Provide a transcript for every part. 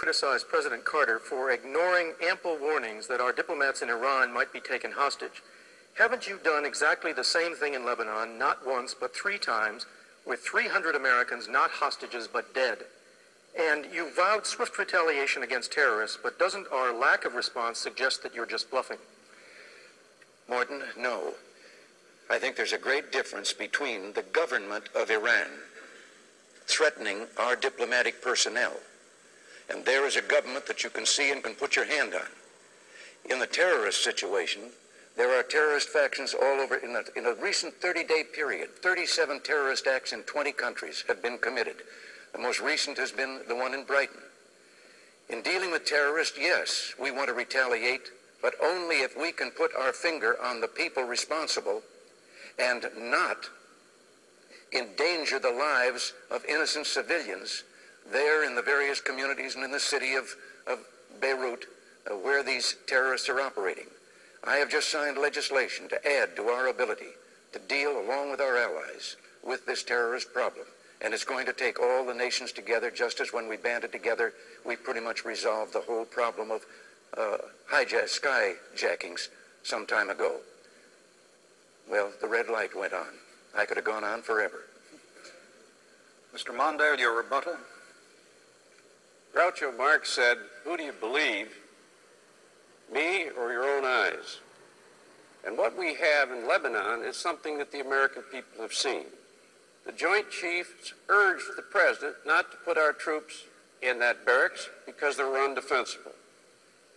criticized President Carter for ignoring ample warnings that our diplomats in Iran might be taken hostage. Haven't you done exactly the same thing in Lebanon, not once, but 3 times, with 300 Americans not hostages but dead? And you vowed swift retaliation against terrorists, but doesn't our lack of response suggest that you're just bluffing? Morton, no. I think there's a great difference between the government of Iran threatening our diplomatic personnel, and there is a government that you can see and can put your hand on. In the terrorist situation, there are terrorist factions all over. In a recent 30-day period, 37 terrorist acts in 20 countries have been committed. The most recent has been the one in Brighton. In dealing with terrorists, yes, we want to retaliate, but only if we can put our finger on the people responsible and not endanger the lives of innocent civilians there in the various communities and in the city of Beirut where these terrorists are operating. I have just signed legislation to add to our ability to deal, along with our allies, with this terrorist problem. And it's going to take all the nations together, just as when we banded together, we pretty much resolved the whole problem of skyjackings some time ago. Well, the red light went on. I could have gone on forever. Mr. Mondale, your rebuttal. Groucho Marx said, "Who do you believe, me or your own eyes?" And what we have in Lebanon is something that the American people have seen. The Joint Chiefs urged the President not to put our troops in that barracks because they were undefensible.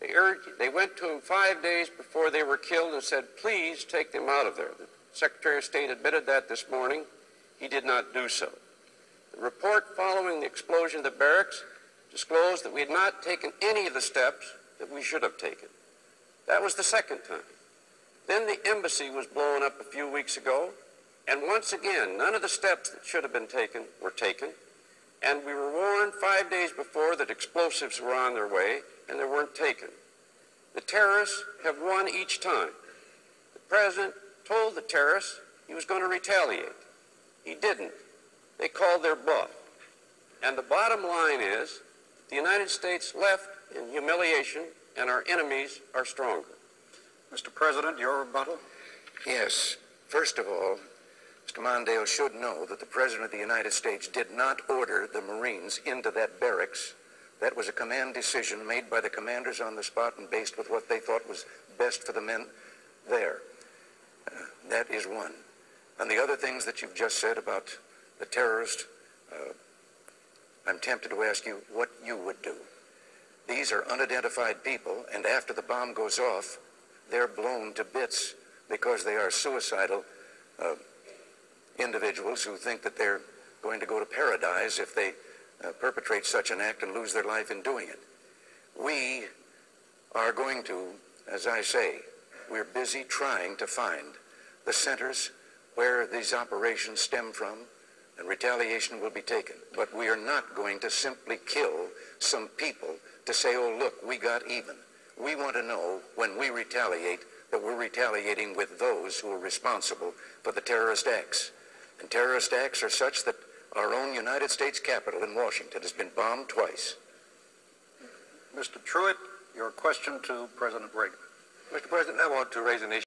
They went to him 5 days before they were killed and said, "Please take them out of there." The Secretary of State admitted that this morning. He did not do so. The report following the explosion of the barracks disclosed that we had not taken any of the steps that we should have taken. That was the second time. Then the embassy was blown up a few weeks ago, and once again, none of the steps that should have been taken were taken, and we were warned 5 days before that explosives were on their way, and they weren't taken. The terrorists have won each time. The President told the terrorists he was going to retaliate. He didn't. They called their bluff. And the bottom line is the United States left in humiliation, and our enemies are stronger. Mr. President, your rebuttal. Yes. First of all, Mr. Mondale should know that the President of the United States did not order the Marines into that barracks. That was a command decision made by the commanders on the spot and based with what they thought was best for the men there. That is one. And the other things that you've just said about the terrorist, I'm tempted to ask you what you would do. These are unidentified people, and after the bomb goes off, they're blown to bits because they are suicidal individuals who think that they're going to go to paradise if they perpetrate such an act and lose their life in doing it. We are going to, as I say, we're busy trying to find the centers where these operations stem from, and retaliation will be taken. But we are not going to simply kill some people to say, "Oh, look, we got even." We want to know when we retaliate that we're retaliating with those who are responsible for the terrorist acts. And terrorist acts are such that our own United States Capitol in Washington has been bombed twice. Mr. Truitt, your question to President Reagan. Mr. President, I want to raise an issue